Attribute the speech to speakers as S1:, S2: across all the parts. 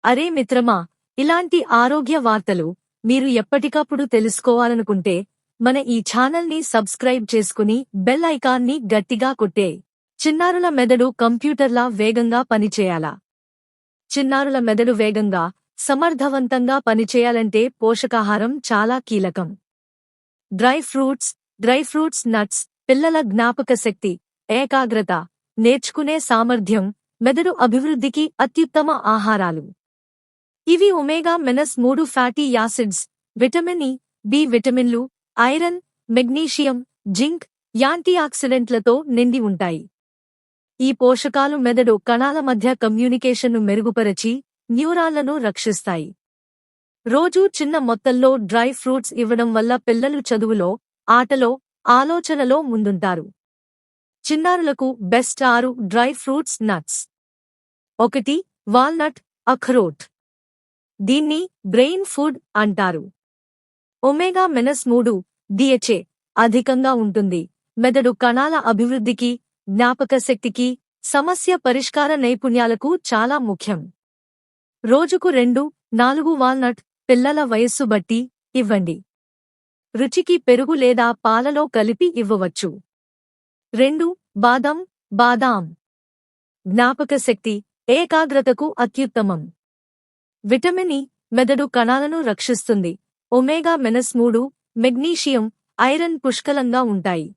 S1: అరే మిత్రమా, ఇలాంటి ఆరోగ్య వార్తలు మీరు ఎప్పటికప్పుడు తెలుసుకోవాలనుకుంటే మన ఈ ఛానల్ని సబ్స్క్రైబ్ చేసుకుని బెల్ ఐకాన్ని గట్టిగా కొట్టే. చిన్నారుల మెదడు కంప్యూటర్లా వేగంగా పనిచేయాలా? చిన్నారుల మెదడు వేగంగా, సమర్థవంతంగా పనిచేయాలంటే పోషకాహారం చాలా కీలకం. డ్రై ఫ్రూట్స్, నట్స్, పిల్లల జ్ఞాపక శక్తి, ఏకాగ్రత, నేర్చుకునే సామర్థ్యం, మెదడు అభివృద్ధికి అత్యుత్తమ ఆహారాలు. ఇవి omega three fatty acids, vitamin E, B విటమిన్లు, ఐరన్, మెగ్నీషియం, జింక్, యాంటీఆక్సిడెంట్లతో నిండి ఉంటాయి. ఈ పోషకాలు మెదడు కణాల మధ్య కమ్యూనికేషన్ను మెరుగుపరచి న్యూరాన్లను రక్షిస్తాయి. రోజూ చిన్న మొత్తంలో డ్రై ఫ్రూట్స్ ఇవ్వడం వల్ల పిల్లలు చదువులో, ఆటలో, ఆలోచనలో ముందుంటారు. చిన్నారులకు best 6 dry fruits nuts. 1. Walnut, అఖ్రోట్. దీన్ని బ్రెయిన్ ఫుడ్ అంటారు. ఒమేగా-3 DHA అధికంగా ఉంటుంది. మెదడు కణాల అభివృద్ధికి, జ్ఞాపక శక్తికి, సమస్య పరిష్కార నైపుణ్యాలకు చాలా ముఖ్యం. రోజుకు 2-4 వాల్నట్ పిల్లల వయస్సు బట్టి ఇవ్వండి. రుచికి పెరుగు లేదా పాలలో కలిపి ఇవ్వవచ్చు. 2. బాదాం. జ్ఞాపక శక్తి, ఏకాగ్రతకు అత్యుత్తమం. విటమిన్ ఇ, మెదడు కణాలను రక్షిస్తుంది. ఒమేగా-3, మెగ్నీషియం, ఐరన్ పుష్కలంగా ఉంటాయి.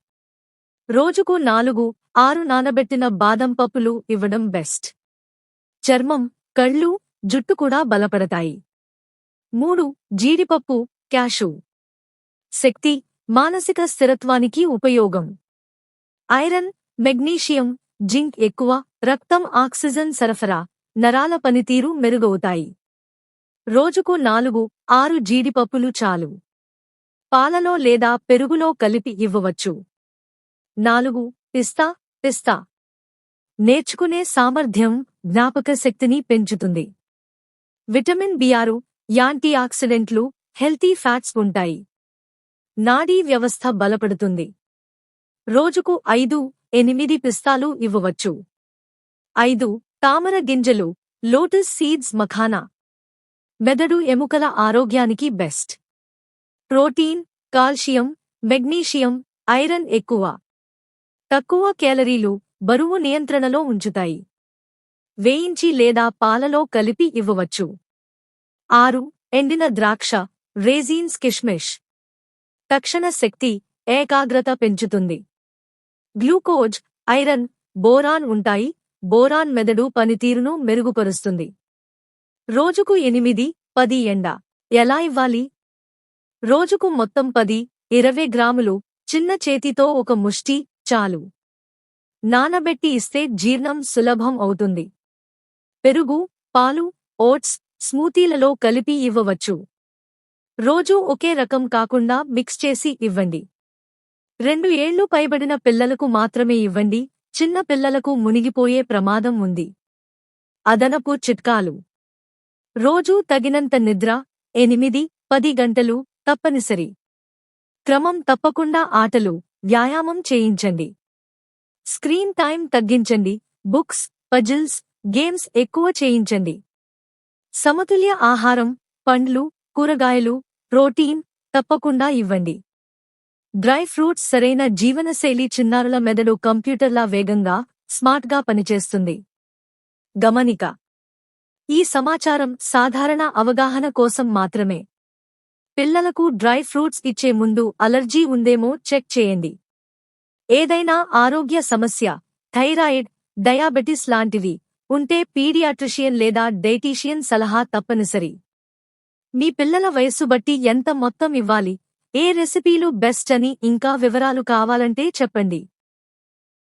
S1: రోజుకు 4-6 నానబెట్టిన బాదం పప్పులు ఇవ్వడం బెస్ట్. చర్మం, కళ్ళు, జుట్టు కూడా బలపడతాయి. 3. జీడిపప్పు, క్యాషూ. శక్తి, మానసిక స్థిరత్వానికి ఉపయోగం. ఐరన్, మెగ్నీషియం, జింక్ ఎక్కువ, రక్తం ఆక్సిజన్ సరఫరా, నరాల పనితీరు మెరుగవుతాయి. రోజుకు 4-6 జీడిపప్పులు చాలు. పాలలో లేదా పెరుగులో కలిపి ఇవ్వవచ్చు. 4. పిస్తా. నేర్చుకునే సామర్థ్యం, జ్ఞాపక శక్తిని పెంచుతుంది. విటమిన్ B6, యాంటీఆక్సిడెంట్లు, హెల్తీ ఫ్యాట్స్ ఉంటాయి. నాడీ వ్యవస్థ బలపడుతుంది. రోజుకు 5-8 పిస్తాలు ఇవ్వవచ్చు. 5. తామర గింజలు, లోటస్ సీడ్స్, మఖానా. మెదడు ఎముకల ఆరోగ్యానికి best. Protein, calcium, magnesium, iron ఎక్కువ. తక్కువ కేలరీలు, బరువు నియంత్రణలో ఉంచుతాయి. వేయించి లేదా పాలలో కలిపి ఇవ్వవచ్చు. 6. ఎండిన ద్రాక్ష, రేజీన్స్, కిష్మిష్. తక్షణ శక్తి, ఏకాగ్రత పెంచుతుంది. గ్లూకోజ్, ఐరన్, బోరాన్ ఉంటాయి. బోరాన్ మెదడు పనితీరును మెరుగుపరుస్తుంది. రోజుకు 8-10 ఎండ. ఎలా ఇవ్వాలి? రోజుకు మొత్తం 10-20 గ్రాములు, చిన్న చేతితో ఒక ముష్టి చాలు. నానబెట్టి ఇస్తే జీర్ణం సులభం అవుతుంది. పెరుగు, పాలు, ఓట్స్, స్మూతీలలో కలిపి ఇవ్వవచ్చు. రోజూ ఒకే రకం కాకుండా మిక్స్ చేసి ఇవ్వండి. 2 ఏళ్లు పైబడిన పిల్లలకు మాత్రమే ఇవ్వండి. చిన్న పిల్లలకు మునిగిపోయే ప్రమాదం ఉంది. అదనపు చిట్కాలు: రోజూ తగినంత నిద్ర, 8-10 గంటలు తప్పనిసరి. క్రమం తప్పకుండా ఆటలు, వ్యాయామం చేయించండి. స్క్రీన్ టైం తగ్గించండి. బుక్స్, పజిల్స్, గేమ్స్ ఎక్కువ చేయించండి. సమతుల్య ఆహారం, పండ్లు, కూరగాయలు, ప్రోటీన్ తప్పకుండా ఇవ్వండి. డ్రై ఫ్రూట్స్ సరైన జీవనశైలి. చిన్నారుల మెదడు కంప్యూటర్లా వేగంగా, స్మార్ట్గా పనిచేస్తుంది. గమనిక: ఈ సమాచారం సాధారణ అవగాహన కోసం మాత్రమే. పిల్లలకు డ్రై ఫ్రూట్స్ ఇచ్చే ముందు అలర్జీ ఉందేమో చెక్ చేయండి. ఏదైనా ఆరోగ్య సమస్య, థైరాయిడ్, డయాబెటిస్ లాంటివి ఉంటే పీడియాట్రిషియన్ లేదా డైటీషియన్ సలహా తప్పనిసరి. మీ పిల్లల వయస్సు బట్టి ఎంత మొత్తం ఇవ్వాలి, ఏ రెసిపీలు బెస్ట్ అని ఇంకా వివరాలు కావాలంటే చెప్పండి.